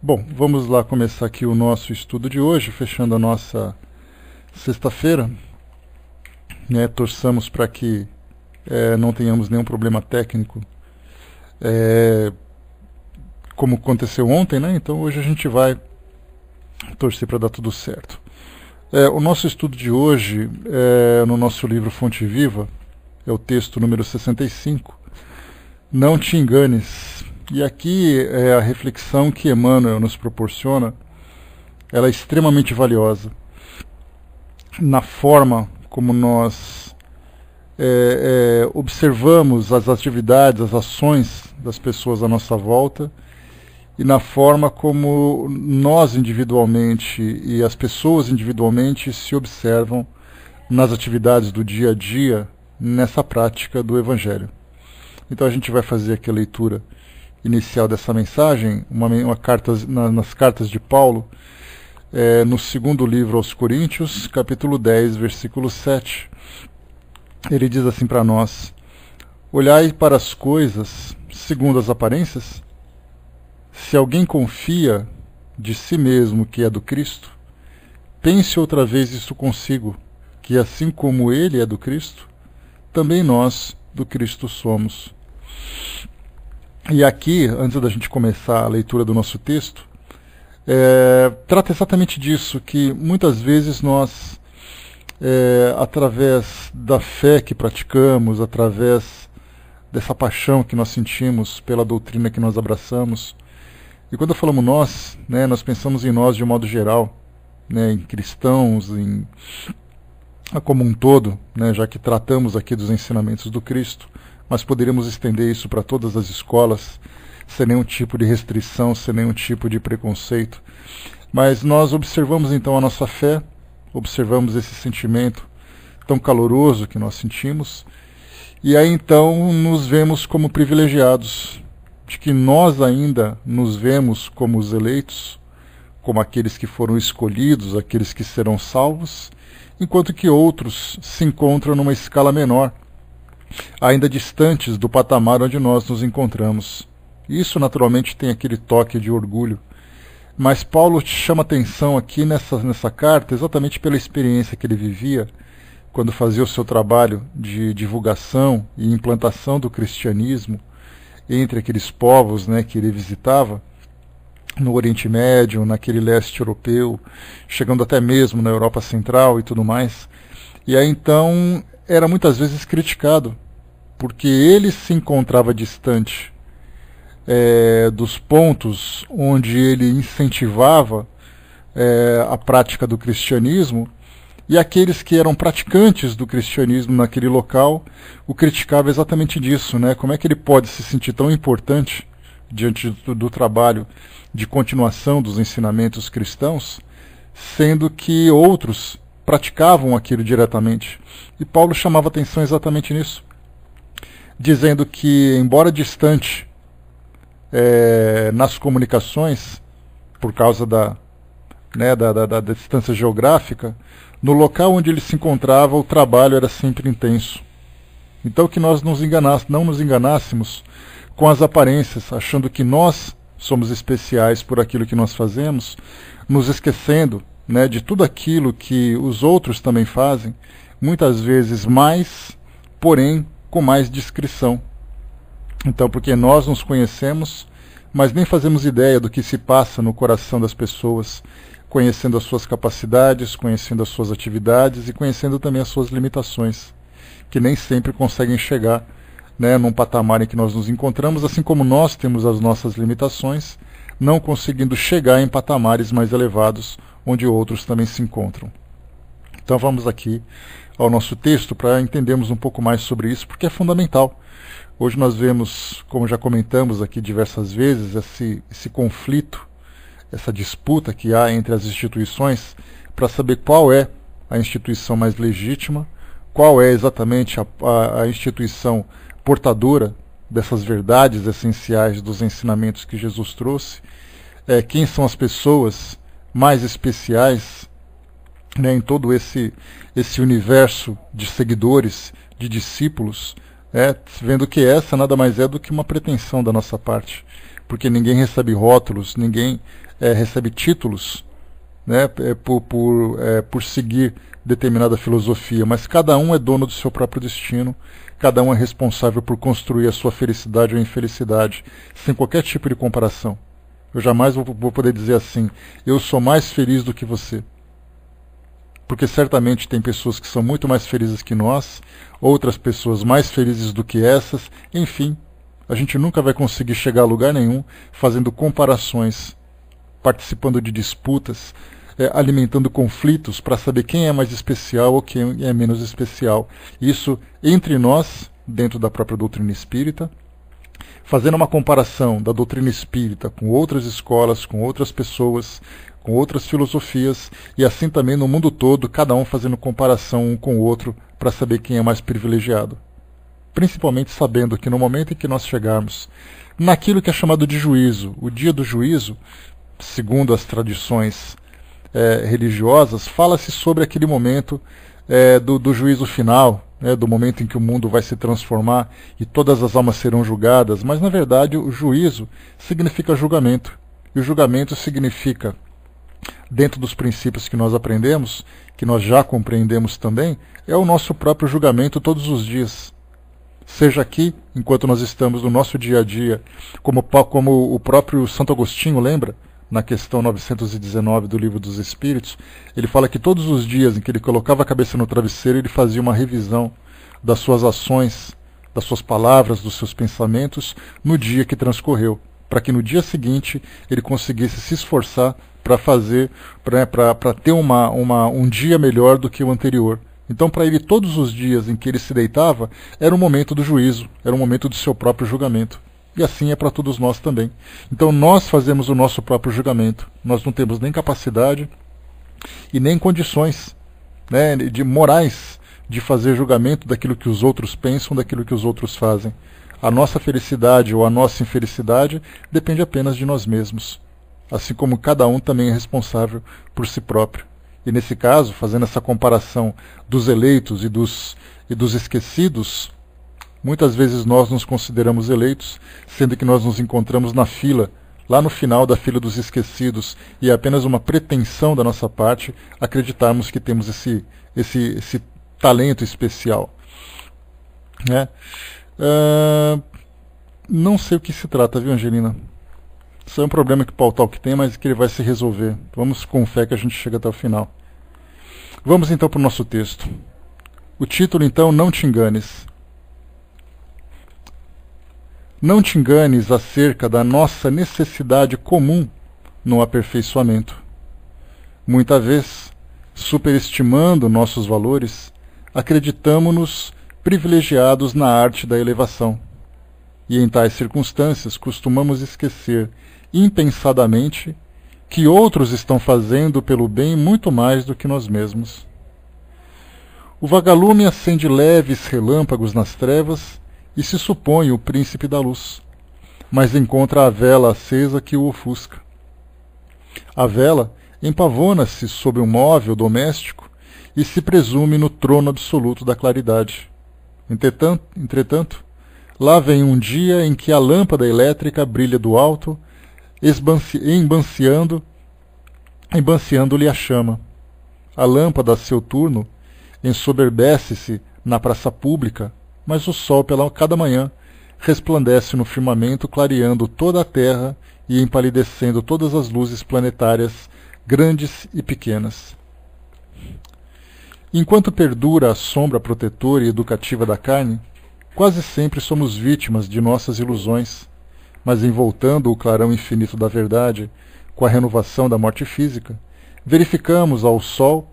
Bom, vamos lá começar aqui o nosso estudo de hoje, fechando a nossa sexta-feira. Torçamos para que não tenhamos nenhum problema técnico, como aconteceu ontem, né? Então hoje a gente vai torcer para dar tudo certo. O nosso estudo de hoje é no nosso livro Fonte Viva, é o texto número 65, Não te enganes. E aqui é a reflexão que Emmanuel nos proporciona, ela é extremamente valiosa na forma como nós observamos as atividades, as ações das pessoas à nossa volta e na forma como nós individualmente e as pessoas individualmente se observam nas atividades do dia a dia nessa prática do Evangelho. Então a gente vai fazer aqui a leitura inicial dessa mensagem, nas cartas de Paulo, no segundo livro aos Coríntios, capítulo 10, versículo 7. Ele diz assim para nós: olhai para as coisas segundo as aparências. Se alguém confia de si mesmo que é do Cristo, pense outra vez isso consigo, que assim como ele é do Cristo, também nós do Cristo somos. E aqui, antes da gente começar a leitura do nosso texto, trata exatamente disso, que muitas vezes nós, através da fé que praticamos, através dessa paixão que nós sentimos pela doutrina que nós abraçamos, e quando falamos nós, nós pensamos em nós de um modo geral, em cristãos, como um todo, já que tratamos aqui dos ensinamentos do Cristo, mas poderíamos estender isso para todas as escolas, sem nenhum tipo de restrição, sem nenhum tipo de preconceito. Mas nós observamos então a nossa fé, observamos esse sentimento tão caloroso que nós sentimos, e aí então nos vemos como privilegiados, de que nós ainda nos vemos como os eleitos, como aqueles que foram escolhidos, aqueles que serão salvos, enquanto que outros se encontram numa escala menor, ainda distantes do patamar onde nós nos encontramos. Isso naturalmente tem aquele toque de orgulho, mas Paulo chama atenção aqui nessa carta exatamente pela experiência que ele vivia quando fazia o seu trabalho de divulgação e implantação do cristianismo entre aqueles povos que ele visitava no Oriente Médio, naquele leste europeu, chegando até mesmo na Europa Central e tudo mais. E aí então era muitas vezes criticado, porque ele se encontrava distante dos pontos onde ele incentivava a prática do cristianismo, e aqueles que eram praticantes do cristianismo naquele local o criticavam exatamente disso, como é que ele pode se sentir tão importante diante do trabalho de continuação dos ensinamentos cristãos, sendo que outros praticavam aquilo diretamente. E Paulo chamava atenção exatamente nisso, dizendo que, embora distante nas comunicações, por causa da distância geográfica, no local onde ele se encontrava o trabalho era sempre intenso. Então que nós não nos enganássemos com as aparências, achando que nós somos especiais por aquilo que nós fazemos, nos esquecendo de tudo aquilo que os outros também fazem, muitas vezes mais, porém com mais discrição. Então, porque nós nos conhecemos, mas nem fazemos ideia do que se passa no coração das pessoas, conhecendo as suas capacidades, conhecendo as suas atividades e conhecendo também as suas limitações, que nem sempre conseguem chegar num patamar em que nós nos encontramos, assim como nós temos as nossas limitações, não conseguindo chegar em patamares mais elevados, onde outros também se encontram. Então vamos aqui ao nosso texto para entendermos um pouco mais sobre isso, porque é fundamental. Hoje nós vemos, como já comentamos aqui diversas vezes, esse conflito, essa disputa que há entre as instituições para saber qual é a instituição mais legítima, qual é exatamente a instituição portadora dessas verdades essenciais dos ensinamentos que Jesus trouxe, quem são as pessoas mais especiais em todo esse universo de seguidores, de discípulos, vendo que essa nada mais é do que uma pretensão da nossa parte, porque ninguém recebe rótulos, ninguém recebe títulos, né, por seguir determinada filosofia, mas cada um é dono do seu próprio destino, cada um é responsável por construir a sua felicidade ou infelicidade, sem qualquer tipo de comparação. Eu jamais vou poder dizer assim, eu sou mais feliz do que você. Porque certamente tem pessoas que são muito mais felizes que nós, outras pessoas mais felizes do que essas, enfim, a gente nunca vai conseguir chegar a lugar nenhum fazendo comparações, participando de disputas, alimentando conflitos para saber quem é mais especial ou quem é menos especial. Isso entre nós, dentro da própria doutrina espírita, fazendo uma comparação da doutrina espírita com outras escolas, com outras pessoas, com outras filosofias, e assim também no mundo todo, cada um fazendo comparação um com o outro para saber quem é mais privilegiado. Principalmente sabendo que no momento em que nós chegarmos naquilo que é chamado de juízo, o dia do juízo, segundo as tradições religiosas, fala-se sobre aquele momento do juízo final, do momento em que o mundo vai se transformar e todas as almas serão julgadas, mas na verdade o juízo significa julgamento, e o julgamento significa, dentro dos princípios que nós aprendemos, que nós já compreendemos também, é o nosso próprio julgamento todos os dias. Seja aqui, enquanto nós estamos no nosso dia a dia, como o próprio Santo Agostinho lembra, na questão 919 do Livro dos Espíritos, ele fala que todos os dias em que ele colocava a cabeça no travesseiro, ele fazia uma revisão das suas ações, das suas palavras, dos seus pensamentos, no dia que transcorreu, para que no dia seguinte ele conseguisse se esforçar para fazer, para ter um dia melhor do que o anterior. Então, para ele, todos os dias em que ele se deitava, era um momento do juízo, era um momento do seu próprio julgamento. E assim é para todos nós também. Então, nós fazemos o nosso próprio julgamento. Nós não temos nem capacidade e nem condições, né, de morais de fazer julgamento daquilo que os outros pensam, daquilo que os outros fazem. A nossa felicidade ou a nossa infelicidade depende apenas de nós mesmos. Assim como cada um também é responsável por si próprio. E nesse caso, fazendo essa comparação dos eleitos e dos esquecidos, muitas vezes nós nos consideramos eleitos, sendo que nós nos encontramos na fila, lá no final da fila dos esquecidos, e é apenas uma pretensão da nossa parte acreditarmos que temos esse talento especial. Né? Não sei o que se trata, viu, Angelina? Isso é um problema que o Paul Talk tem, mas que ele vai se resolver. Vamos com fé que a gente chega até o final. Vamos então para o nosso texto. O título, então, Não te enganes. Não te enganes acerca da nossa necessidade comum no aperfeiçoamento. Muita vez, superestimando nossos valores, acreditamo-nos privilegiados na arte da elevação. E em tais circunstâncias costumamos esquecer impensadamente que outros estão fazendo pelo bem muito mais do que nós mesmos. O vagalume acende leves relâmpagos nas trevas e se supõe o príncipe da luz, mas encontra a vela acesa que o ofusca. A vela empavona-se sobre um móvel doméstico e se presume no trono absoluto da claridade. Entretanto, lá vem um dia em que a lâmpada elétrica brilha do alto, embanciando-lhe a chama. A lâmpada, a seu turno, ensoberbece-se na praça pública, mas o sol, cada manhã, resplandece no firmamento, clareando toda a terra e empalidecendo todas as luzes planetárias, grandes e pequenas. Enquanto perdura a sombra protetora e educativa da carne, quase sempre somos vítimas de nossas ilusões, mas envoltando o clarão infinito da verdade, com a renovação da morte física, verificamos ao sol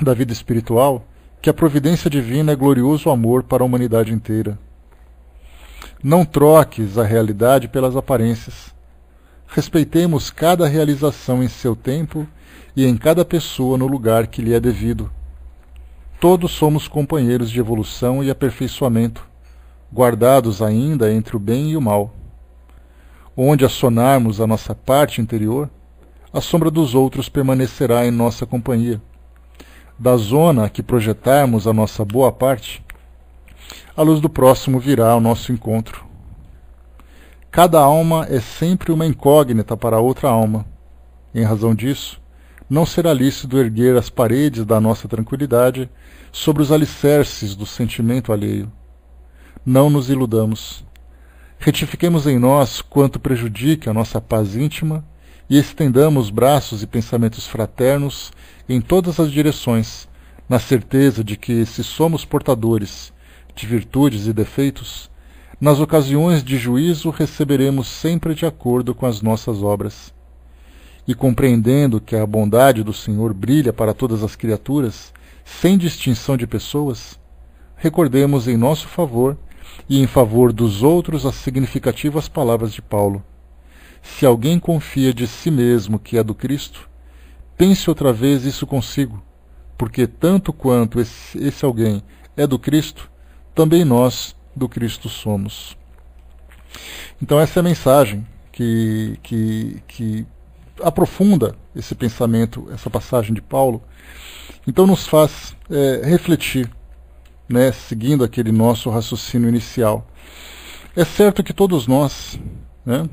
da vida espiritual que a providência divina é glorioso amor para a humanidade inteira. Não troques a realidade pelas aparências. Respeitemos cada realização em seu tempo e em cada pessoa no lugar que lhe é devido. Todos somos companheiros de evolução e aperfeiçoamento, guardados ainda entre o bem e o mal. Onde acionarmos a nossa parte interior, a sombra dos outros permanecerá em nossa companhia. Da zona a que projetarmos a nossa boa parte, a luz do próximo virá ao nosso encontro. Cada alma é sempre uma incógnita para outra alma, Em razão disso, não será lícito erguer as paredes da nossa tranquilidade sobre os alicerces do sentimento alheio. Não nos iludamos. Retifiquemos em nós quanto prejudique a nossa paz íntima e estendamos braços e pensamentos fraternos em todas as direções, na certeza de que, se somos portadores de virtudes e defeitos, nas ocasiões de juízo receberemos sempre de acordo com as nossas obras. E compreendendo que a bondade do Senhor brilha para todas as criaturas, sem distinção de pessoas, recordemos em nosso favor e em favor dos outros as significativas palavras de Paulo. Se alguém confia de si mesmo que é do Cristo, pense outra vez isso consigo, porque tanto quanto esse alguém é do Cristo, também nós do Cristo somos. Então essa é a mensagem que aprofunda esse pensamento, essa passagem de Paulo. Então nos faz refletir, né, seguindo aquele nosso raciocínio inicial. É certo que todos nós, né,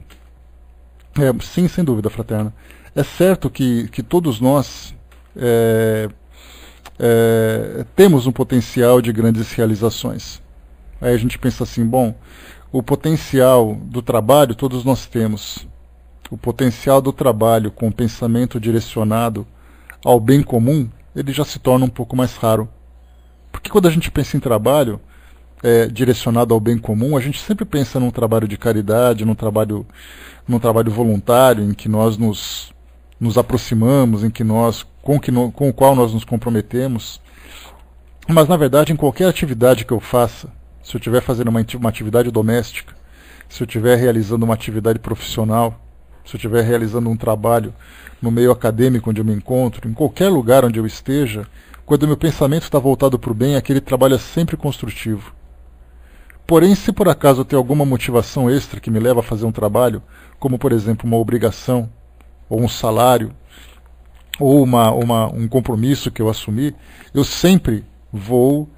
sim, sem dúvida, fraterna, é certo que todos nós temos um potencial de grandes realizações. Aí a gente pensa assim, bom, o potencial do trabalho todos nós temos. O potencial do trabalho com o pensamento direcionado ao bem comum, ele já se torna um pouco mais raro. Porque quando a gente pensa em trabalho direcionado ao bem comum, a gente sempre pensa num trabalho de caridade, num trabalho voluntário, em que nós nos aproximamos, com o qual nós nos comprometemos. Mas, na verdade, em qualquer atividade que eu faça, se eu estiver fazendo uma atividade doméstica, se eu estiver realizando uma atividade profissional, se eu estiver realizando um trabalho no meio acadêmico onde eu me encontro, em qualquer lugar onde eu esteja, quando o meu pensamento está voltado para o bem, aquele trabalho é sempre construtivo. Porém, se por acaso eu tenho alguma motivação extra que me leva a fazer um trabalho, como por exemplo uma obrigação, ou um salário, ou um compromisso que eu assumi, eu sempre vou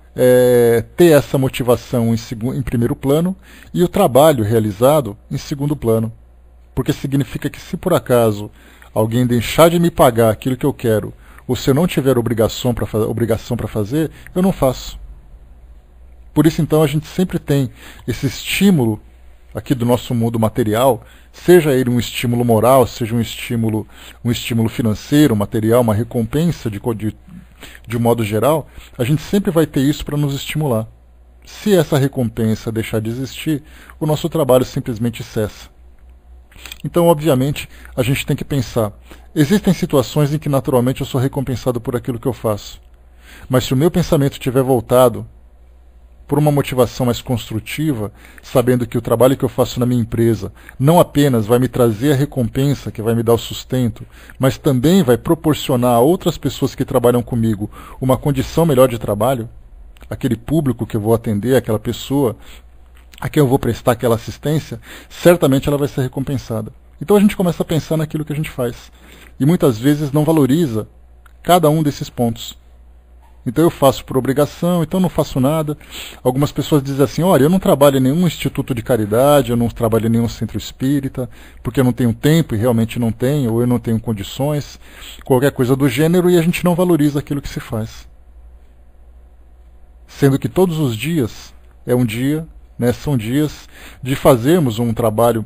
ter essa motivação em primeiro plano e o trabalho realizado em segundo plano. Porque significa que, se por acaso alguém deixar de me pagar aquilo que eu quero, ou se eu não tiver obrigação para fazer, eu não faço. Por isso, então, a gente sempre tem esse estímulo aqui do nosso mundo material, seja ele um estímulo moral, seja um estímulo financeiro, material, uma recompensa de um modo geral, a gente sempre vai ter isso para nos estimular. Se essa recompensa deixar de existir, o nosso trabalho simplesmente cessa. Então, obviamente, a gente tem que pensar, existem situações em que naturalmente eu sou recompensado por aquilo que eu faço. Mas se o meu pensamento estiver voltado por uma motivação mais construtiva, sabendo que o trabalho que eu faço na minha empresa não apenas vai me trazer a recompensa, que vai me dar o sustento, mas também vai proporcionar a outras pessoas que trabalham comigo uma condição melhor de trabalho, aquele público que eu vou atender, aquela pessoa a quem eu vou prestar aquela assistência, certamente ela vai ser recompensada. Então a gente começa a pensar naquilo que a gente faz. E muitas vezes não valoriza cada um desses pontos. Então eu faço por obrigação, então não faço nada. Algumas pessoas dizem assim, olha, eu não trabalho em nenhum instituto de caridade, eu não trabalho em nenhum centro espírita, porque eu não tenho tempo e realmente não tenho, ou eu não tenho condições, qualquer coisa do gênero, e a gente não valoriza aquilo que se faz. Sendo que todos os dias é um dia, são dias de fazermos um trabalho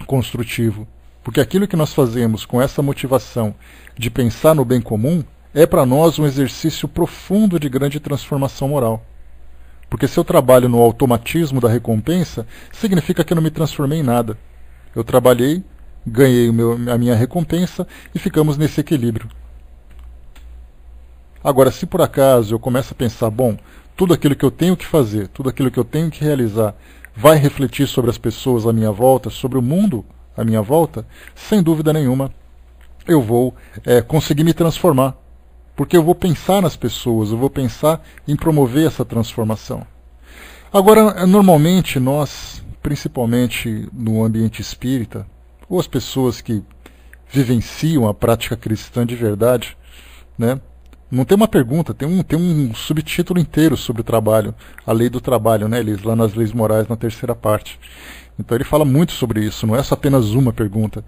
construtivo. Porque aquilo que nós fazemos com essa motivação de pensar no bem comum é para nós um exercício profundo de grande transformação moral. Porque se eu trabalho no automatismo da recompensa, significa que eu não me transformei em nada. Eu trabalhei, ganhei a minha recompensa e ficamos nesse equilíbrio. Agora, se por acaso eu começo a pensar, bom, tudo aquilo que eu tenho que fazer, tudo aquilo que eu tenho que realizar, vai refletir sobre as pessoas à minha volta, sobre o mundo à minha volta, sem dúvida nenhuma, eu vou conseguir me transformar. Porque eu vou pensar nas pessoas, eu vou pensar em promover essa transformação. Agora, normalmente nós, principalmente no ambiente espírita, ou as pessoas que vivenciam a prática cristã de verdade, não tem uma pergunta, tem um subtítulo inteiro sobre o trabalho, a lei do trabalho, lá nas leis morais, na terceira parte. Então ele fala muito sobre isso, não é só apenas uma pergunta.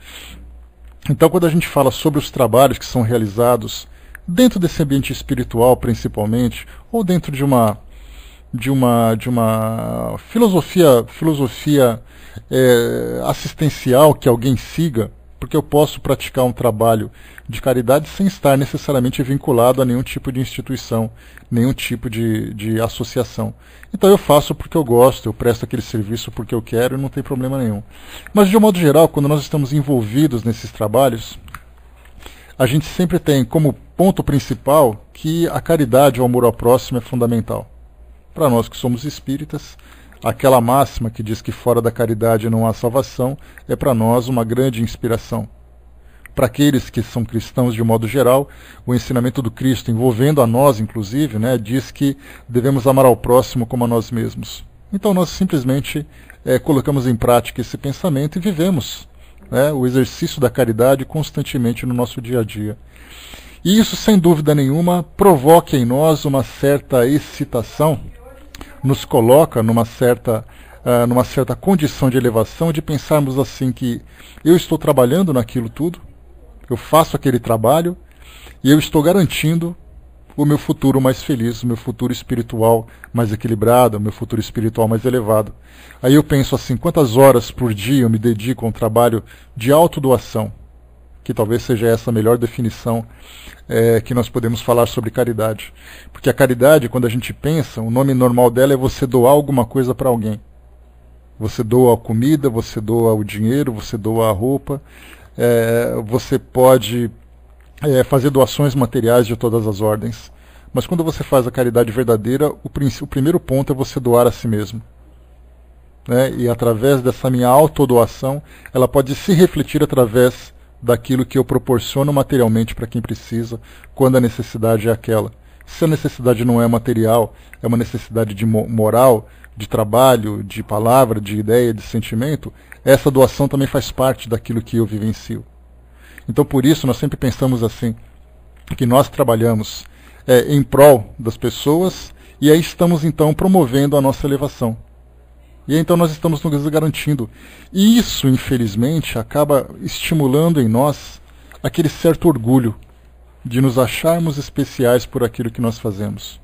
Então, quando a gente fala sobre os trabalhos que são realizados dentro desse ambiente espiritual, principalmente, ou dentro de uma filosofia assistencial que alguém siga, porque eu posso praticar um trabalho de caridade sem estar necessariamente vinculado a nenhum tipo de instituição, nenhum tipo de associação. Então eu faço porque eu gosto, eu presto aquele serviço porque eu quero e não tem problema nenhum. Mas de um modo geral, quando nós estamos envolvidos nesses trabalhos, a gente sempre tem como ponto principal que a caridade, o amor ao próximo é fundamental. Para nós que somos espíritas, aquela máxima que diz que fora da caridade não há salvação é para nós uma grande inspiração. Para aqueles que são cristãos de modo geral, o ensinamento do Cristo, envolvendo a nós inclusive, diz que devemos amar ao próximo como a nós mesmos. Então nós simplesmente colocamos em prática esse pensamento e vivemos o exercício da caridade constantemente no nosso dia a dia. E isso, sem dúvida nenhuma, provoca em nós uma certa excitação, nos coloca numa certa condição de elevação, de pensarmos assim que eu estou trabalhando naquilo tudo, eu faço aquele trabalho e eu estou garantindo o meu futuro mais feliz, o meu futuro espiritual mais equilibrado, o meu futuro espiritual mais elevado. Aí eu penso assim, quantas horas por dia eu me dedico a um trabalho de autodoação, que talvez seja essa a melhor definição que nós podemos falar sobre caridade. Porque a caridade, quando a gente pensa, o nome normal dela é você doar alguma coisa para alguém. Você doa a comida, você doa o dinheiro, você doa a roupa, você pode fazer doações materiais de todas as ordens. Mas quando você faz a caridade verdadeira, o primeiro ponto é você doar a si mesmo. E através dessa minha autodoação, ela pode se refletir através daquilo que eu proporciono materialmente para quem precisa, quando a necessidade é aquela. Se a necessidade não é material, é uma necessidade de moral, de trabalho, de palavra, de ideia, de sentimento, essa doação também faz parte daquilo que eu vivencio. Então, por isso, nós sempre pensamos assim, que nós trabalhamos em prol das pessoas e aí estamos, então, promovendo a nossa elevação. E então nós estamos nos garantindo. E isso, infelizmente, acaba estimulando em nós aquele certo orgulho de nos acharmos especiais por aquilo que nós fazemos.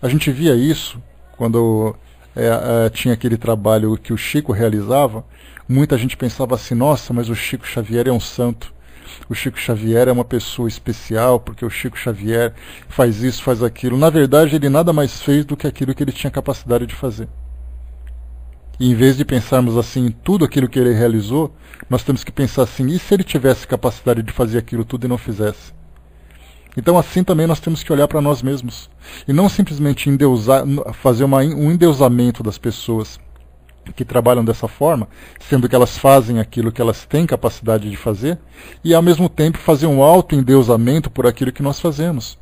A gente via isso quando tinha aquele trabalho que o Chico realizava. Muita gente pensava assim, nossa, mas o Chico Xavier é um santo. O Chico Xavier é uma pessoa especial, porque o Chico Xavier faz isso, faz aquilo. Na verdade, ele nada mais fez do que aquilo que ele tinha capacidade de fazer. E em vez de pensarmos assim em tudo aquilo que ele realizou, nós temos que pensar assim, e se ele tivesse capacidade de fazer aquilo tudo e não fizesse? Então assim também nós temos que olhar para nós mesmos. E não simplesmente fazer um endeusamento das pessoas que trabalham dessa forma, sendo que elas fazem aquilo que elas têm capacidade de fazer, e ao mesmo tempo fazer um auto-endeusamento por aquilo que nós fazemos.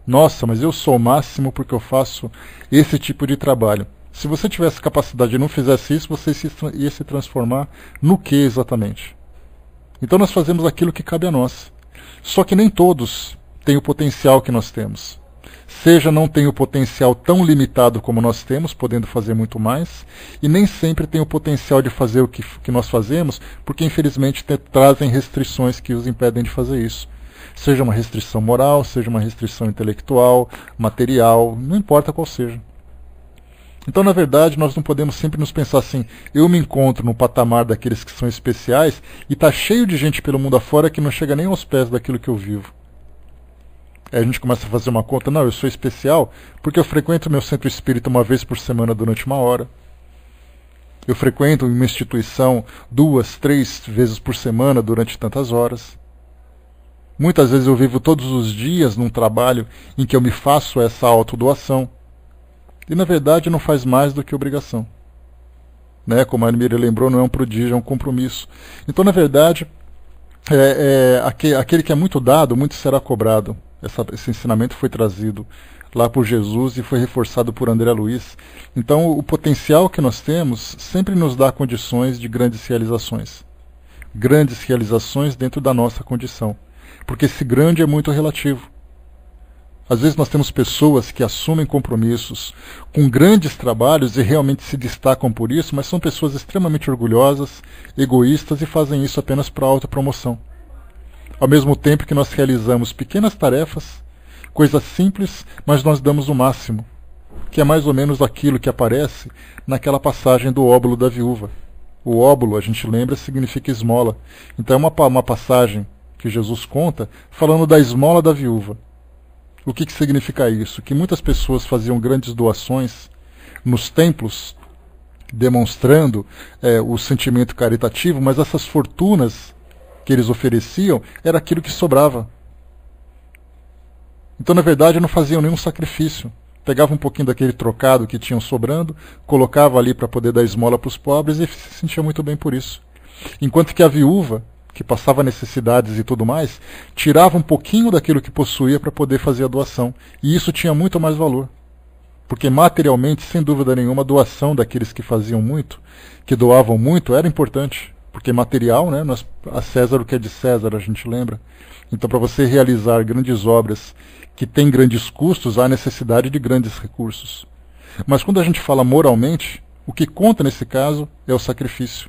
Nossa, mas eu sou o máximo porque eu faço esse tipo de trabalho. Se você tivesse capacidade e não fizesse isso, você ia se transformar no que exatamente? Então nós fazemos aquilo que cabe a nós. Só que nem todos têm o potencial que nós temos. Seja não tem o potencial tão limitado como nós temos, podendo fazer muito mais, e nem sempre tem o potencial de fazer o que nós fazemos, porque infelizmente trazem restrições que os impedem de fazer isso. Seja uma restrição moral, seja uma restrição intelectual, material, não importa qual seja. Então, na verdade, nós não podemos sempre nos pensar assim, eu me encontro no patamar daqueles que são especiais, e está cheio de gente pelo mundo afora que não chega nem aos pés daquilo que eu vivo. Aí a gente começa a fazer uma conta, não, eu sou especial porque eu frequento meu centro espírita uma vez por semana durante 1 hora. Eu frequento uma instituição 2, 3 vezes por semana durante tantas horas. Muitas vezes eu vivo todos os dias num trabalho em que eu me faço essa autodoação. E na verdade não faz mais do que obrigação. Como a Anmira lembrou, não é um prodígio, é um compromisso. Então, na verdade, aquele que é muito dado, muito será cobrado. Esse ensinamento foi trazido lá por Jesus e foi reforçado por André Luiz. Então, o potencial que nós temos sempre nos dá condições de grandes realizações. Grandes realizações dentro da nossa condição. Porque esse grande é muito relativo. Às vezes nós temos pessoas que assumem compromissos com grandes trabalhos e realmente se destacam por isso, mas são pessoas extremamente orgulhosas, egoístas e fazem isso apenas para autopromoção. Ao mesmo tempo que nós realizamos pequenas tarefas, coisas simples, mas nós damos o máximo, que é mais ou menos aquilo que aparece naquela passagem do óbolo da viúva. O óbolo, a gente lembra, significa esmola. Então é uma passagem que Jesus conta falando da esmola da viúva. O que significa isso? Que muitas pessoas faziam grandes doações nos templos, demonstrando o sentimento caritativo, mas essas fortunas que eles ofereciam era aquilo que sobrava. Então, na verdade, não faziam nenhum sacrifício. Pegavam um pouquinho daquele trocado que tinham sobrando, colocava ali para poder dar esmola para os pobres e se sentia muito bem por isso. Enquanto que a viúva, que passava necessidades e tudo mais, tirava um pouquinho daquilo que possuía para poder fazer a doação. E isso tinha muito mais valor. Porque materialmente, sem dúvida nenhuma, a doação daqueles que faziam muito, que doavam muito, era importante. Porque material, né, a César o que é de César, a gente lembra. Então, para você realizar grandes obras que têm grandes custos, há necessidade de grandes recursos. Mas quando a gente fala moralmente, o que conta nesse caso é o sacrifício.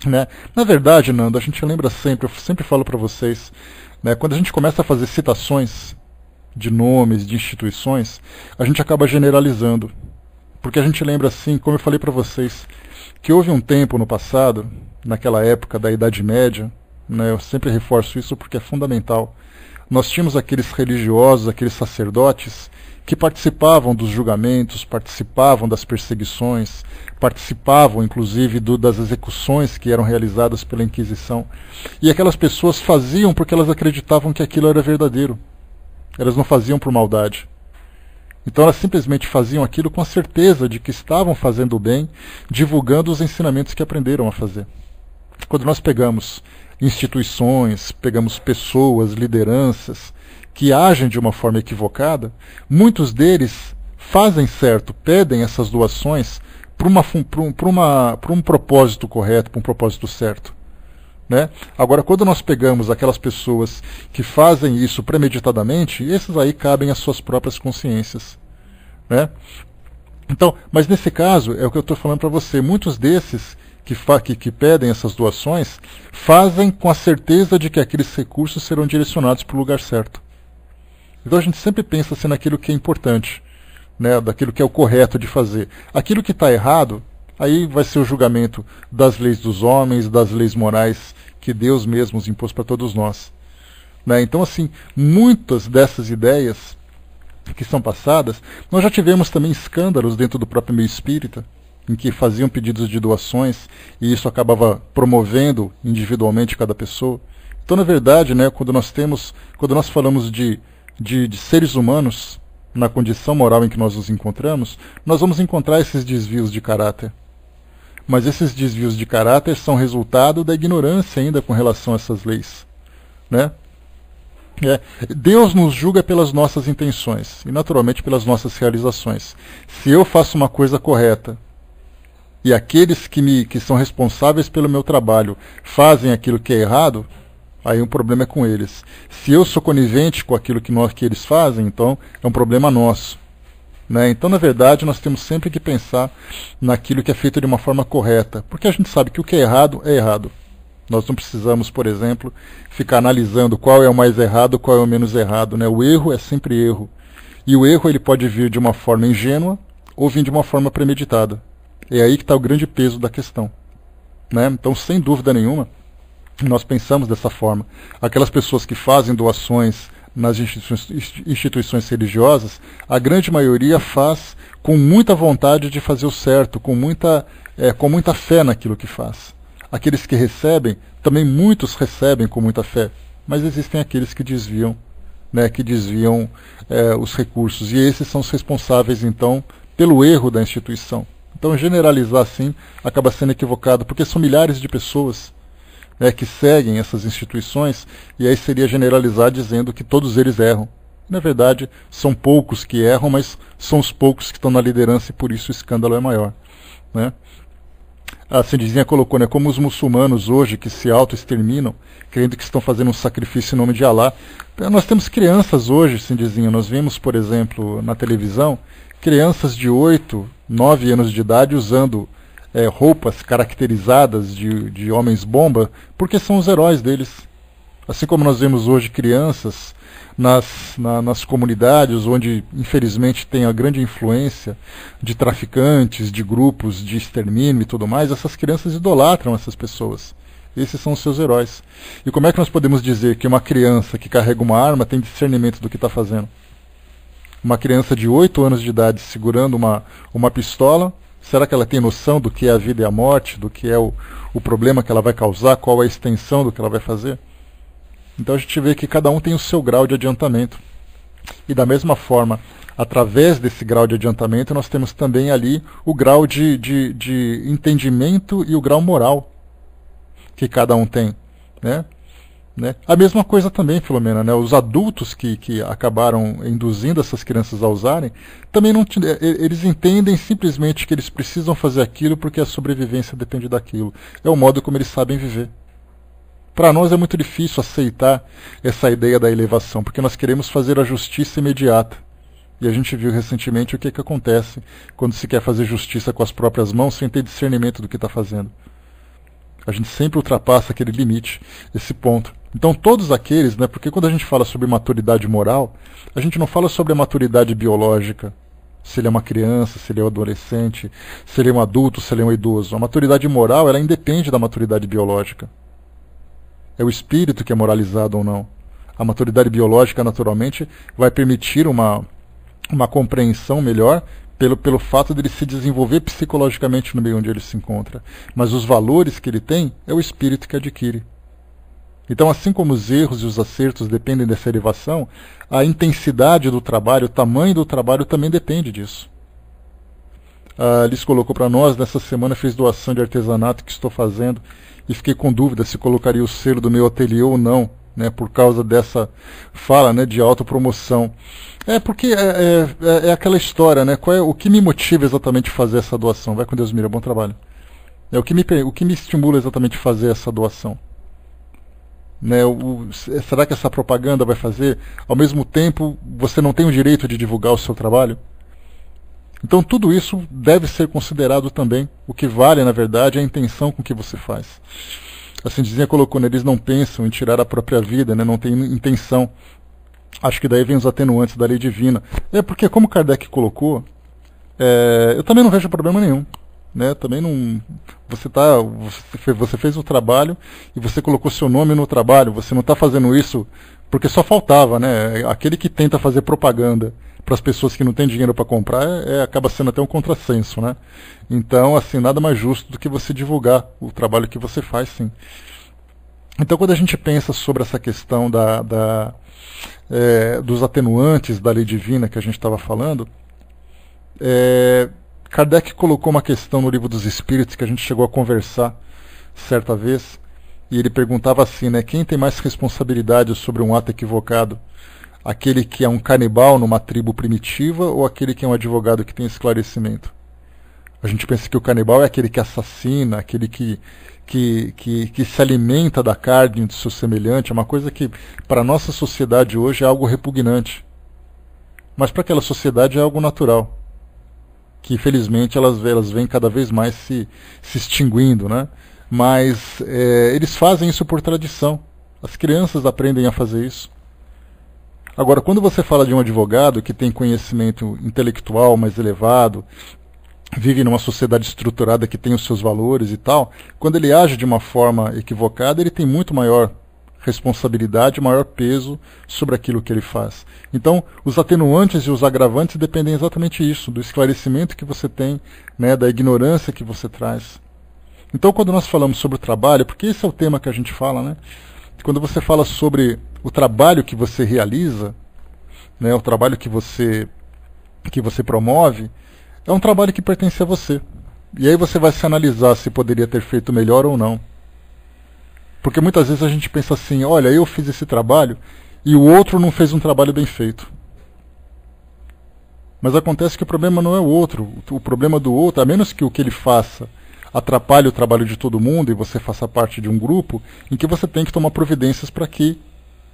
Né? Na verdade, Nando, a gente lembra sempre, eu sempre falo para vocês, né, quando a gente começa a fazer citações de nomes, de instituições, a gente acaba generalizando. Porque a gente lembra assim, como eu falei para vocês, que houve um tempo no passado, naquela época da Idade Média, né, eu sempre reforço isso porque é fundamental, nós tínhamos aqueles religiosos, aqueles sacerdotes, que participavam dos julgamentos, participavam das perseguições, participavam inclusive das execuções que eram realizadas pela Inquisição. E aquelas pessoas faziam porque elas acreditavam que aquilo era verdadeiro. Elas não faziam por maldade. Então elas simplesmente faziam aquilo com a certeza de que estavam fazendo o bem, divulgando os ensinamentos que aprenderam a fazer. Quando nós pegamos instituições, pegamos pessoas, lideranças, que agem de uma forma equivocada, muitos deles fazem certo, pedem essas doações para um propósito correto, para um propósito certo. Né? Agora, quando nós pegamos aquelas pessoas que fazem isso premeditadamente, esses aí cabem às suas próprias consciências. Né? Então, mas nesse caso, é o que eu estou falando para você, muitos desses que pedem essas doações fazem com a certeza de que aqueles recursos serão direcionados para o lugar certo. Então a gente sempre pensa assim naquilo que é importante, né, daquilo que é o correto de fazer. Aquilo que está errado, aí vai ser o julgamento das leis dos homens, das leis morais que Deus mesmo os impôs para todos nós. Né? Então, assim, muitas dessas ideias que são passadas, nós já tivemos também escândalos dentro do próprio meio espírita, em que faziam pedidos de doações e isso acabava promovendo individualmente cada pessoa. Então, na verdade, né, quando nós falamos de seres humanos na condição moral em que nós nos encontramos, nós vamos encontrar esses desvios de caráter. Mas esses desvios de caráter são resultado da ignorância ainda com relação a essas leis. Né? Deus nos julga pelas nossas intenções e naturalmente pelas nossas realizações. Se eu faço uma coisa correta e aqueles que são responsáveis pelo meu trabalho fazem aquilo que é errado, aí um problema é com eles. Se eu sou conivente com aquilo que eles fazem, então é um problema nosso. Né? Então, na verdade, nós temos sempre que pensar naquilo que é feito de uma forma correta, porque a gente sabe que o que é errado é errado. Nós não precisamos, por exemplo, ficar analisando qual é o mais errado, qual é o menos errado. Né? O erro é sempre erro. E o erro ele pode vir de uma forma ingênua ou vir de uma forma premeditada. É aí que está o grande peso da questão. Né? Então, sem dúvida nenhuma, nós pensamos dessa forma. Aquelas pessoas que fazem doações nas instituições religiosas, a grande maioria faz com muita vontade de fazer o certo, com muita fé naquilo que faz. Aqueles que recebem, também muitos recebem com muita fé, mas existem aqueles que desviam, né, os recursos, e esses são os responsáveis, então, pelo erro da instituição. Então, generalizar assim acaba sendo equivocado, porque são milhares de pessoas que seguem essas instituições, e aí seria generalizar dizendo que todos eles erram. Na verdade, são poucos que erram, mas são os poucos que estão na liderança e por isso o escândalo é maior. Né? A Cindizinha colocou, né, como os muçulmanos hoje que se auto-exterminam, crendo que estão fazendo um sacrifício em nome de Alá. Nós temos crianças hoje, Cindizinha, nós vemos, por exemplo, na televisão, crianças de 8, 9 anos de idade usando roupas caracterizadas de homens-bomba, porque são os heróis deles. Assim como nós vemos hoje crianças nas comunidades, onde infelizmente tem a grande influência de traficantes, de grupos de extermínio e tudo mais, essas crianças idolatram essas pessoas. Esses são os seus heróis. E como é que nós podemos dizer que uma criança que carrega uma arma tem discernimento do que está fazendo? Uma criança de 8 anos de idade segurando uma pistola, será que ela tem noção do que é a vida e a morte, do que é o problema que ela vai causar, qual é a extensão do que ela vai fazer? Então a gente vê que cada um tem o seu grau de adiantamento. E da mesma forma, através desse grau de adiantamento, nós temos também ali o grau de entendimento e o grau moral que cada um tem. Né? A mesma coisa também, Filomena, né? Os adultos que acabaram induzindo essas crianças a usarem, também não, eles entendem simplesmente que eles precisam fazer aquilo porque a sobrevivência depende daquilo. É o modo como eles sabem viver. Para nós é muito difícil aceitar essa ideia da elevação, porque nós queremos fazer a justiça imediata. E a gente viu recentemente o que acontece quando se quer fazer justiça com as próprias mãos sem ter discernimento do que está fazendo. A gente sempre ultrapassa aquele limite, esse ponto. Então todos aqueles, né, porque quando a gente fala sobre maturidade moral, a gente não fala sobre a maturidade biológica, se ele é uma criança, se ele é um adolescente, se ele é um adulto, se ele é um idoso. A maturidade moral, ela independe da maturidade biológica. É o espírito que é moralizado ou não. A maturidade biológica, naturalmente, vai permitir uma compreensão melhor pelo fato de ele se desenvolver psicologicamente no meio onde ele se encontra. Mas os valores que ele tem, é o espírito que adquire. Então, assim como os erros e os acertos dependem dessa elevação, a intensidade do trabalho, o tamanho do trabalho também depende disso. A Alice colocou para nós, nessa semana fez doação de artesanato que estou fazendo, e fiquei com dúvida se colocaria o selo do meu ateliê ou não, né, por causa dessa fala, né, de autopromoção. Porque é aquela história, né, o que me motiva exatamente a fazer essa doação? Vai com Deus, Mira, bom trabalho. O que me estimula exatamente a fazer essa doação? Né, será que essa propaganda vai fazer? Ao mesmo tempo, você não tem o direito de divulgar o seu trabalho? Então tudo isso deve ser considerado também. O que vale, na verdade, é a intenção com que você faz. A Cindizinha colocou, né, eles não pensam em tirar a própria vida, né, não tem intenção. Acho que daí vem os atenuantes da lei divina. Porque, como Kardec colocou, eu também não vejo problema nenhum. Né, também não. Você fez o trabalho e você colocou seu nome no trabalho. Você não está fazendo isso porque só faltava, né? Aquele que tenta fazer propaganda para as pessoas que não têm dinheiro para comprar acaba sendo até um contrassenso, né? Então, assim, nada mais justo do que você divulgar o trabalho que você faz, sim. Então, quando a gente pensa sobre essa questão dos atenuantes da lei divina que a gente estava falando, Kardec colocou uma questão no Livro dos Espíritos que a gente chegou a conversar certa vez, e ele perguntava assim, né, quem tem mais responsabilidade sobre um ato equivocado? Aquele que é um canibal numa tribo primitiva ou aquele que é um advogado que tem esclarecimento? A gente pensa que o canibal é aquele que assassina, aquele que se alimenta da carne do seu semelhante, é uma coisa que para a nossa sociedade hoje é algo repugnante. Mas para aquela sociedade é algo natural, que infelizmente elas vêm cada vez mais se extinguindo, né? Mas eles fazem isso por tradição. As crianças aprendem a fazer isso. Agora, quando você fala de um advogado que tem conhecimento intelectual mais elevado, vive numa sociedade estruturada que tem os seus valores e tal, quando ele age de uma forma equivocada, ele tem muito maior responsabilidade, maior peso sobre aquilo que ele faz. Então, os atenuantes e os agravantes dependem exatamente disso, do esclarecimento que você tem, né, da ignorância que você traz. Então, quando nós falamos sobre o trabalho, porque esse é o tema que a gente fala, né? Quando você fala sobre o trabalho que você realiza, né, o trabalho que você promove, é um trabalho que pertence a você. E aí você vai se analisar se poderia ter feito melhor ou não. Porque muitas vezes a gente pensa assim, olha, eu fiz esse trabalho e o outro não fez um trabalho bem feito. Mas acontece que o problema não é o outro. O problema do outro, a menos que o que ele faça atrapalhe o trabalho de todo mundo e você faça parte de um grupo em que você tem que tomar providências para que,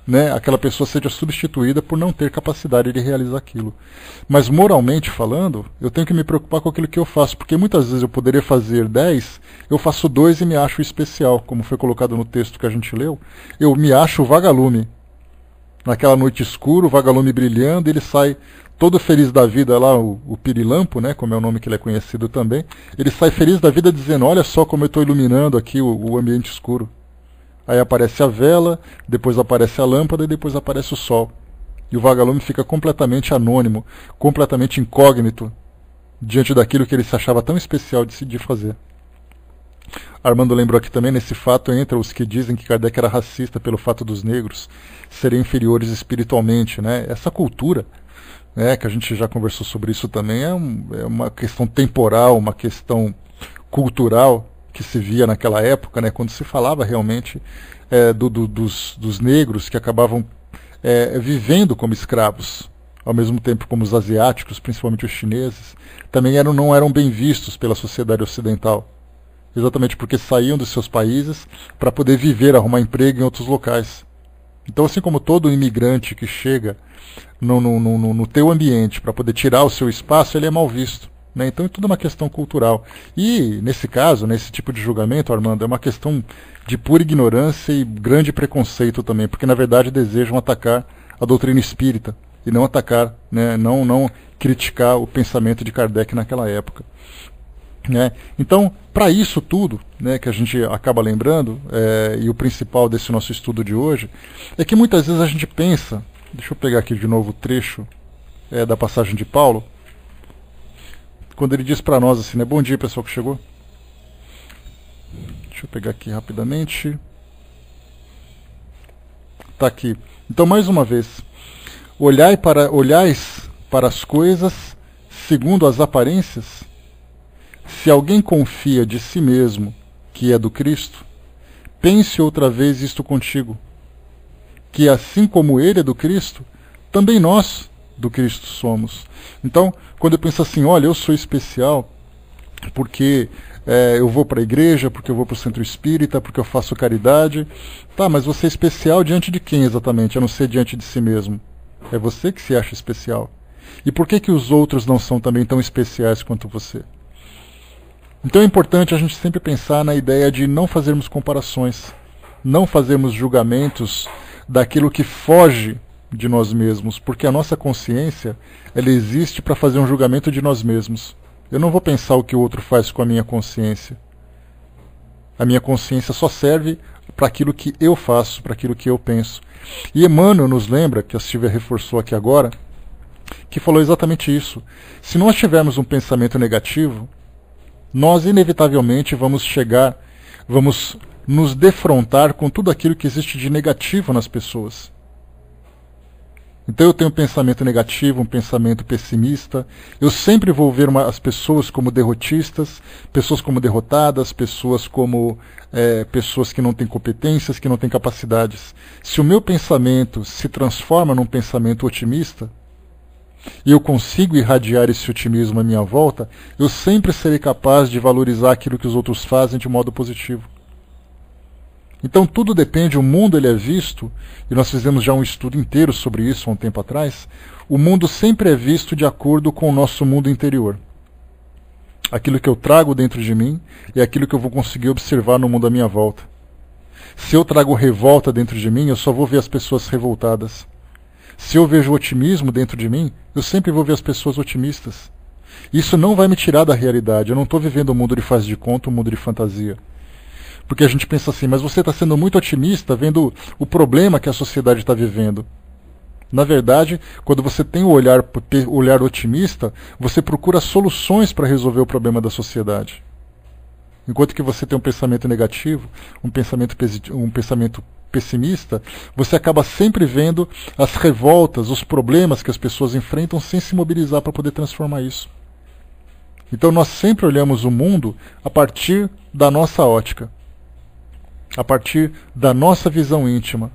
né, aquela pessoa seja substituída por não ter capacidade de realizar aquilo. Mas moralmente falando, eu tenho que me preocupar com aquilo que eu faço, porque muitas vezes eu poderia fazer 10, eu faço 2 e me acho especial, como foi colocado no texto que a gente leu. Eu me acho vagalume. Naquela noite escura, o vagalume brilhando, ele sai todo feliz da vida lá, o Pirilampo, né, como é o nome que ele é conhecido também, ele sai feliz da vida dizendo, olha só como eu estou iluminando aqui o ambiente escuro. Aí aparece a vela, depois aparece a lâmpada e depois aparece o sol. E o vagalume fica completamente anônimo, completamente incógnito, diante daquilo que ele se achava tão especial de fazer. Armando lembrou aqui também, nesse fato, entra os que dizem que Kardec era racista pelo fato dos negros serem inferiores espiritualmente, né? Essa cultura, né, que a gente já conversou sobre isso também, é uma questão temporal, uma questão cultural, que se via naquela época, né, quando se falava realmente dos negros que acabavam vivendo como escravos, ao mesmo tempo como os asiáticos, principalmente os chineses, também não eram bem vistos pela sociedade ocidental, exatamente porque saíam dos seus países para poder viver, arrumar emprego em outros locais. Então, assim como todo imigrante que chega no teu ambiente para poder tirar o seu espaço, ele é mal visto. Então é tudo uma questão cultural. E, nesse caso, nesse tipo de julgamento, Armando, é uma questão de pura ignorância e grande preconceito também, porque, na verdade, desejam atacar a doutrina espírita e não atacar, né, não criticar o pensamento de Kardec naquela época. Né? Então, para isso tudo, né, que a gente acaba lembrando, e o principal desse nosso estudo de hoje, é que muitas vezes a gente pensa, deixa eu pegar aqui de novo o trecho da passagem de Paulo, quando ele diz para nós assim, né? Bom dia, pessoal que chegou. Deixa eu pegar aqui rapidamente. Tá aqui. Então, mais uma vez, olhais para as coisas segundo as aparências. Se alguém confia de si mesmo que é do Cristo, pense outra vez isto contigo, que assim como ele é do Cristo, também nós do Cristo somos. Então, quando eu penso assim, olha, eu sou especial porque eu vou para a igreja, porque eu vou para o centro espírita, porque eu faço caridade. Tá, mas você é especial diante de quem exatamente? A não ser diante de si mesmo. É você que se acha especial. E por que os outros não são também tão especiais quanto você? Então é importante a gente sempre pensar na ideia de não fazermos comparações, não fazermos julgamentos daquilo que foge de nós mesmos, porque a nossa consciência, ela existe para fazer um julgamento de nós mesmos. Eu não vou pensar o que o outro faz com a minha consciência. A minha consciência só serve para aquilo que eu faço, para aquilo que eu penso. E Emmanuel nos lembra, que a Silvia reforçou aqui agora, que falou exatamente isso. Se nós tivermos um pensamento negativo, nós inevitavelmente vamos nos defrontar com tudo aquilo que existe de negativo nas pessoas. Então eu tenho um pensamento negativo, um pensamento pessimista. Eu sempre vou ver as pessoas como derrotistas, pessoas como derrotadas, pessoas como pessoas que não têm competências, que não têm capacidades. Se o meu pensamento se transforma num pensamento otimista, e eu consigo irradiar esse otimismo à minha volta, eu sempre serei capaz de valorizar aquilo que os outros fazem de modo positivo. Então tudo depende, o mundo ele é visto, e nós fizemos já um estudo inteiro sobre isso há um tempo atrás, o mundo sempre é visto de acordo com o nosso mundo interior. Aquilo que eu trago dentro de mim é aquilo que eu vou conseguir observar no mundo à minha volta. Se eu trago revolta dentro de mim, eu só vou ver as pessoas revoltadas. Se eu vejo otimismo dentro de mim, eu sempre vou ver as pessoas otimistas. Isso não vai me tirar da realidade, eu não estou vivendo um mundo de faz de conta, um mundo de fantasia. Porque a gente pensa assim, mas você está sendo muito otimista vendo o problema que a sociedade está vivendo. Na verdade, quando você tem o olhar otimista, você procura soluções para resolver o problema da sociedade. Enquanto que você tem um pensamento negativo, um pensamento pessimista, você acaba sempre vendo as revoltas, os problemas que as pessoas enfrentam sem se mobilizar para poder transformar isso. Então nós sempre olhamos o mundo a partir da nossa ótica, a partir da nossa visão íntima.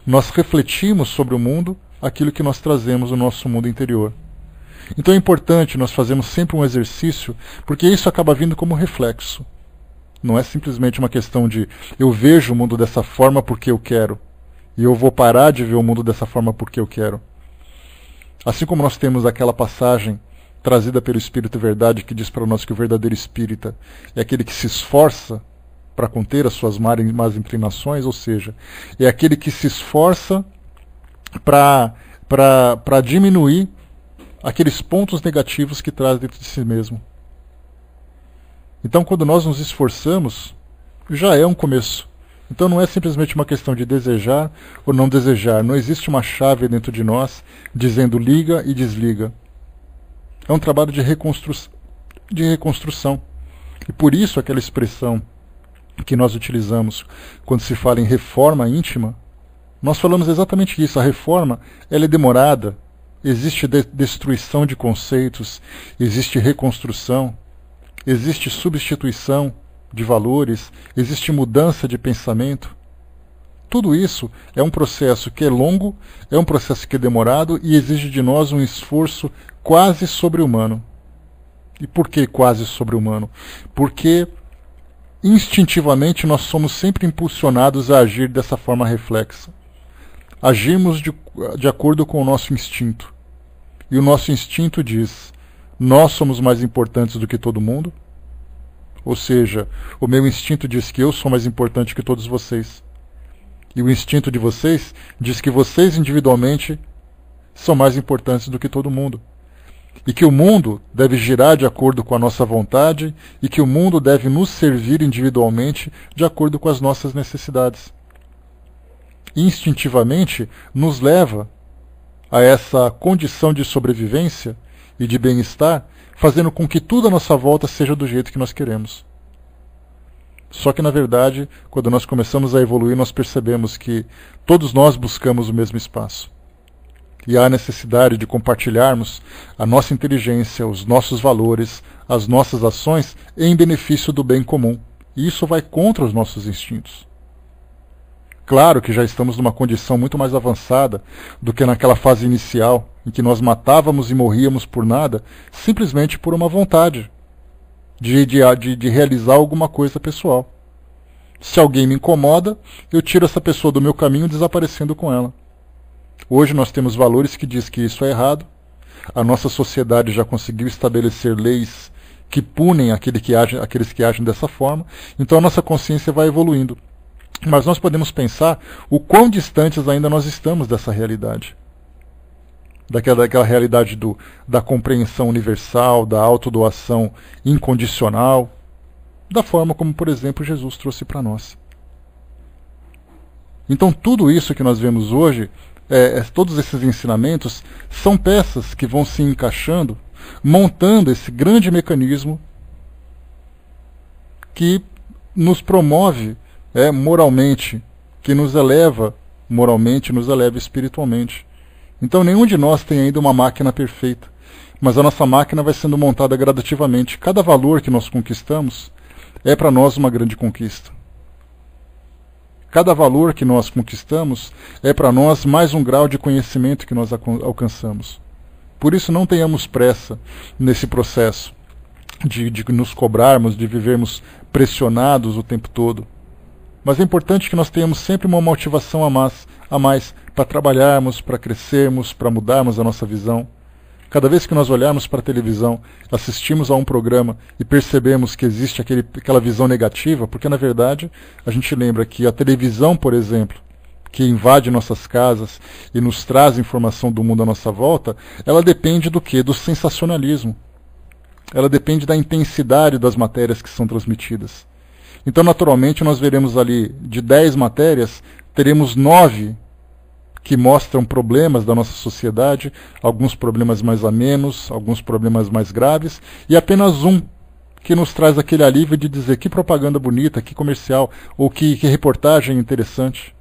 Nós refletimos sobre o mundo aquilo que nós trazemos no nosso mundo interior. Então é importante nós fazermos sempre um exercício, porque isso acaba vindo como reflexo. Não é simplesmente uma questão de eu vejo o mundo dessa forma porque eu quero, e eu vou parar de ver o mundo dessa forma porque eu quero. Assim como nós temos aquela passagem trazida pelo Espírito Verdade que diz para nós que o verdadeiro espírita é aquele que se esforça para conter as suas más inclinações, ou seja, é aquele que se esforça para diminuir aqueles pontos negativos que traz dentro de si mesmo. Então, quando nós nos esforçamos, já é um começo. Então não é simplesmente uma questão de desejar ou não desejar. Não existe uma chave dentro de nós dizendo liga e desliga. É um trabalho de reconstrução. E por isso aquela expressão que nós utilizamos quando se fala em reforma íntima, nós falamos exatamente isso. A reforma, ela é demorada. Existe destruição de conceitos, existe reconstrução, existe substituição de valores, existe mudança de pensamento. Tudo isso é um processo que é longo, é um processo que é demorado e exige de nós um esforço quase sobre-humano. E por que quase sobre-humano? Porque instintivamente nós somos sempre impulsionados a agir dessa forma reflexa. Agimos de acordo com o nosso instinto. E o nosso instinto diz: nós somos mais importantes do que todo mundo. Ou seja, o meu instinto diz que eu sou mais importante que todos vocês. E o instinto de vocês diz que vocês individualmente são mais importantes do que todo mundo. E que o mundo deve girar de acordo com a nossa vontade e que o mundo deve nos servir individualmente de acordo com as nossas necessidades. Instintivamente nos leva a essa condição de sobrevivência e de bem-estar, fazendo com que tudo à nossa volta seja do jeito que nós queremos. Só que, na verdade, quando nós começamos a evoluir, nós percebemos que todos nós buscamos o mesmo espaço. E há a necessidade de compartilharmos a nossa inteligência, os nossos valores, as nossas ações em benefício do bem comum. E isso vai contra os nossos instintos. Claro que já estamos numa condição muito mais avançada do que naquela fase inicial, em que nós matávamos e morríamos por nada, simplesmente por uma vontade de realizar alguma coisa pessoal. Se alguém me incomoda, eu tiro essa pessoa do meu caminho desaparecendo com ela. Hoje nós temos valores que dizem que isso é errado. A nossa sociedade já conseguiu estabelecer leis que punem aqueles que agem dessa forma. Então a nossa consciência vai evoluindo. Mas nós podemos pensar o quão distantes ainda nós estamos dessa realidade. Daquela realidade da compreensão universal, da autodoação incondicional, da forma como, por exemplo, Jesus trouxe para nós. Então tudo isso que nós vemos hoje, todos esses ensinamentos, são peças que vão se encaixando, montando esse grande mecanismo que nos promove moralmente, que nos eleva moralmente, nos eleva espiritualmente. Então nenhum de nós tem ainda uma máquina perfeita, mas a nossa máquina vai sendo montada gradativamente. Cada valor que nós conquistamos é para nós uma grande conquista. Cada valor que nós conquistamos é para nós mais um grau de conhecimento que nós alcançamos. Por isso não tenhamos pressa nesse processo de nos cobrarmos, de vivermos pressionados o tempo todo. Mas é importante que nós tenhamos sempre uma motivação a mais para trabalharmos, para crescermos, para mudarmos a nossa visão. Cada vez que nós olharmos para a televisão, assistimos a um programa e percebemos que existe aquela visão negativa, porque na verdade a gente lembra que a televisão, por exemplo, que invade nossas casas e nos traz informação do mundo à nossa volta, ela depende do quê? Do sensacionalismo. Ela depende da intensidade das matérias que são transmitidas. Então, naturalmente, nós veremos ali, de 10 matérias, teremos 9 que mostram problemas da nossa sociedade, alguns problemas mais amenos, alguns problemas mais graves, e apenas um que nos traz aquele alívio de dizer que propaganda bonita, que comercial, ou que reportagem interessante,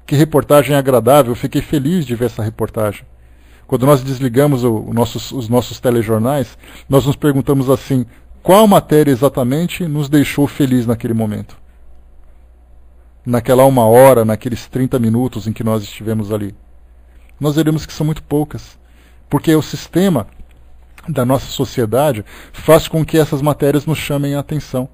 que reportagem agradável, eu fiquei feliz de ver essa reportagem. Quando nós desligamos os nossos telejornais, nós nos perguntamos assim: qual matéria exatamente nos deixou feliz naquele momento? Naquela 1 hora, naqueles 30 minutos em que nós estivemos ali. Nós veremos que são muito poucas. Porque o sistema da nossa sociedade faz com que essas matérias nos chamem a atenção.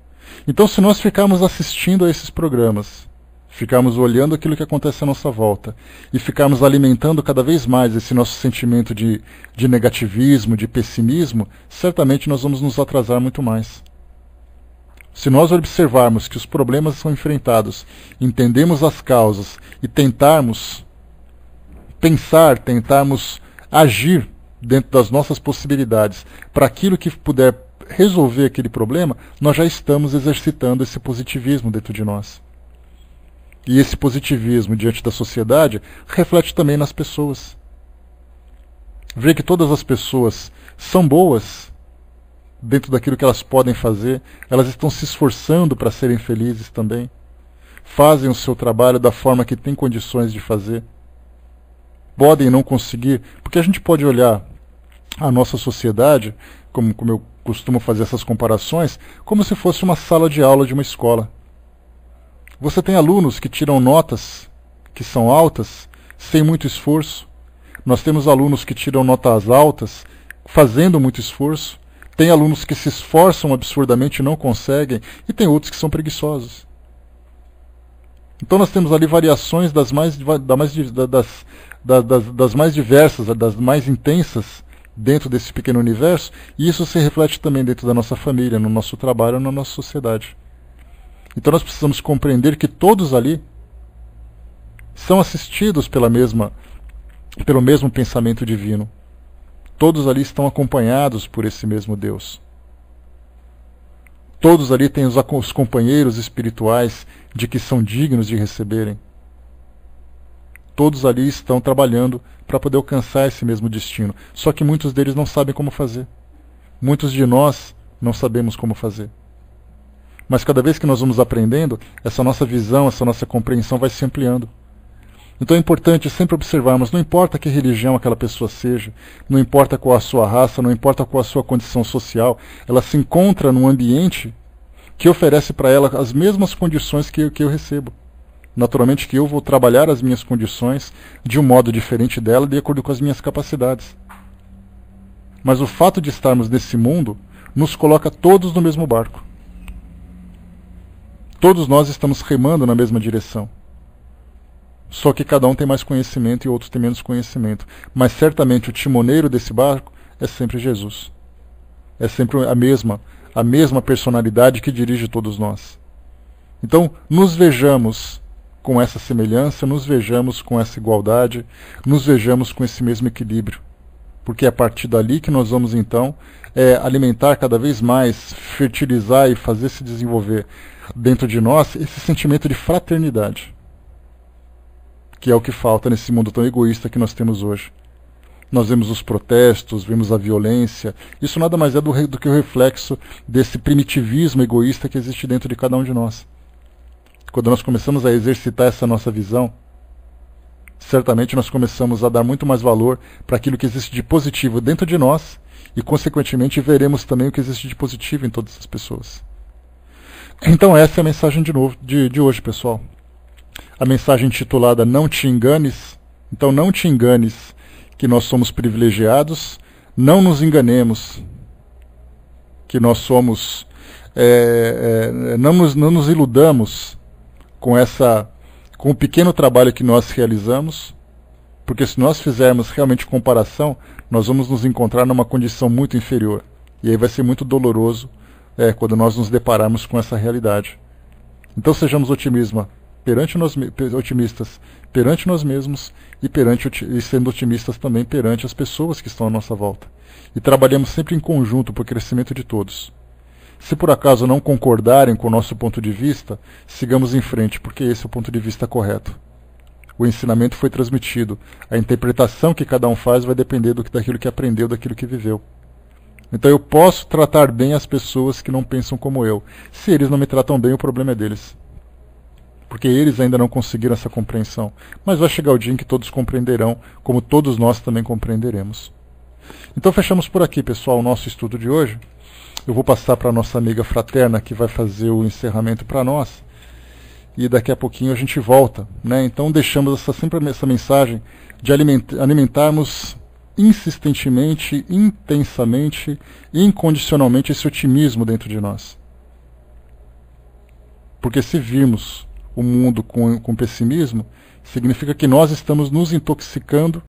Então, se nós ficarmos assistindo a esses programas, ficarmos olhando aquilo que acontece à nossa volta e ficarmos alimentando cada vez mais esse nosso sentimento de negativismo, de pessimismo, certamente nós vamos nos atrasar muito mais. Se nós observarmos que os problemas são enfrentados, entendemos as causas e tentarmos pensar, tentarmos agir dentro das nossas possibilidades para aquilo que puder resolver aquele problema, nós já estamos exercitando esse positivismo dentro de nós. E esse positivismo diante da sociedade reflete também nas pessoas. Ver que todas as pessoas são boas dentro daquilo que elas podem fazer, elas estão se esforçando para serem felizes também, fazem o seu trabalho da forma que têm condições de fazer. Podem não conseguir, porque a gente pode olhar a nossa sociedade, como eu costumo fazer essas comparações, como se fosse uma sala de aula de uma escola. Você tem alunos que tiram notas que são altas sem muito esforço. Nós temos alunos que tiram notas altas fazendo muito esforço. Tem alunos que se esforçam absurdamente e não conseguem. E tem outros que são preguiçosos. Então nós temos ali variações das mais diversas, das mais intensas dentro desse pequeno universo. E isso se reflete também dentro da nossa família, no nosso trabalho, na nossa sociedade. Então nós precisamos compreender que todos ali são assistidos pelo mesmo pensamento divino. Todos ali estão acompanhados por esse mesmo Deus. Todos ali têm os companheiros espirituais de que são dignos de receberem. Todos ali estão trabalhando para poder alcançar esse mesmo destino. Só que muitos deles não sabem como fazer. Muitos de nós não sabemos como fazer. Mas cada vez que nós vamos aprendendo, essa nossa visão, essa nossa compreensão vai se ampliando. Então é importante sempre observarmos, não importa que religião aquela pessoa seja, não importa qual a sua raça, não importa qual a sua condição social, ela se encontra num ambiente que oferece para ela as mesmas condições que eu recebo. Naturalmente que eu vou trabalhar as minhas condições de um modo diferente dela, de acordo com as minhas capacidades. Mas o fato de estarmos nesse mundo nos coloca todos no mesmo barco. Todos nós estamos remando na mesma direção. Só que cada um tem mais conhecimento e outros têm menos conhecimento. Mas certamente o timoneiro desse barco é sempre Jesus. É sempre a mesma personalidade que dirige todos nós. Então, nos vejamos com essa semelhança, nos vejamos com essa igualdade, nos vejamos com esse mesmo equilíbrio. Porque é a partir dali que nós vamos então alimentar cada vez mais, fertilizar e fazer se desenvolver dentro de nós esse sentimento de fraternidade, que é o que falta nesse mundo tão egoísta que nós temos hoje. Nós vemos os protestos, vemos a violência, isso nada mais é do que o reflexo desse primitivismo egoísta que existe dentro de cada um de nós. Quando nós começamos a exercitar essa nossa visão, certamente nós começamos a dar muito mais valor para aquilo que existe de positivo dentro de nós e, consequentemente, veremos também o que existe de positivo em todas as pessoas. Então essa é a mensagem de hoje, pessoal. A mensagem intitulada Não Te Enganes. Então não te enganes que nós somos privilegiados, não nos enganemos que nós somos, não nos iludamos com o pequeno trabalho que nós realizamos, porque se nós fizermos realmente comparação, nós vamos nos encontrar numa condição muito inferior. E aí vai ser muito doloroso quando nós nos depararmos com essa realidade. Então sejamos otimistas perante nós mesmos e sendo otimistas também perante as pessoas que estão à nossa volta. E trabalhemos sempre em conjunto para o crescimento de todos. Se por acaso não concordarem com o nosso ponto de vista, sigamos em frente, porque esse é o ponto de vista correto. O ensinamento foi transmitido. A interpretação que cada um faz vai depender daquilo que aprendeu, daquilo que viveu. Então eu posso tratar bem as pessoas que não pensam como eu. Se eles não me tratam bem, o problema é deles. Porque eles ainda não conseguiram essa compreensão. Mas vai chegar o dia em que todos compreenderão, como todos nós também compreenderemos. Então fechamos por aqui, pessoal, o nosso estudo de hoje. Eu vou passar para a nossa amiga fraterna, que vai fazer o encerramento para nós. E daqui a pouquinho a gente volta, né? Então deixamos sempre essa mensagem de alimentarmos insistentemente, intensamente e incondicionalmente esse otimismo dentro de nós. Porque se virmos o mundo com pessimismo, significa que nós estamos nos intoxicando